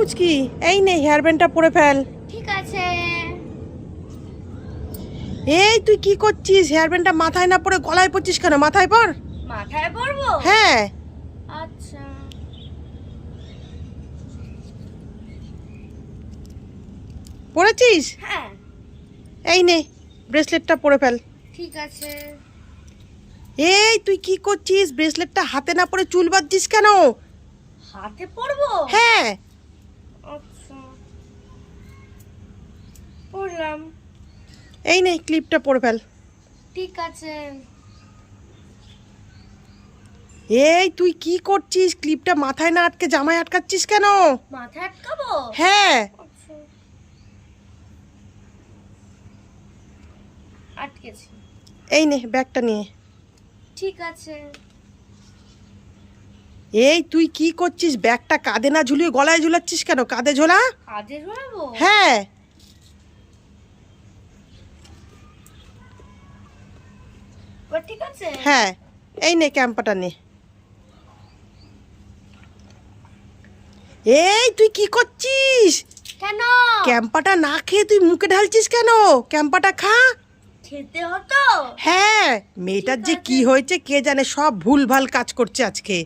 পুচকি, এই নে হেয়ার ব্যান্ডটা পরে ফেল। ঠিক আছে। এই তুই কি করছিস? হেয়ার ব্যান্ডটা মাথায় না পরে গলায় পরছিস কেন? মাথায় পর। মাথায় পরবো? হ্যাঁ। আচ্ছা। পরেছিস? হ্যাঁ। এই নে ব্রেসলেটটা পরে ফেল। ঠিক আছে। এই তুই কি করছিস? ব্রেসলেটটা হাতে না পরে চুল বাঁধছিস কেন? হাতে পরবো? হ্যাঁ। আচ্ছা, পরলাম। এই নে ক্লিপটা পরে ফেল। ঠিক আছে। এই তুই কি করছিস? ক্লিপটা মাথায় না আটকে জামায় আটকাচ্ছিস কেন? মাথায় আটকাবো? হ্যাঁ। আচ্ছা, আটকেছি। এই নে ব্যাগটা নিয়ে। ঠিক আছে। এই তুই কি করছিস? ব্যাগটা কাঁধে না ঝুলিয়ে গলায় ঝুলাচ্ছিস কেন? কাঁধে ঝোলা। কাঁধে ঝোলাবো? হ্যাঁ। এবার ঠিক আছে। হ্যাঁ। এই নে ক্যাম্পাটা নে। এই তুই কি করছিস? কেন? ক্যাম্পাটা না খেয়ে তুই মুখে ঢালছিস কেন? ক্যাম্পাটা খা। খেতে হতো? হ্যাঁ, মেয়েটার যে কি হয়েছে কে জানে, সব ভুলভাল কাজ করছে আজকে।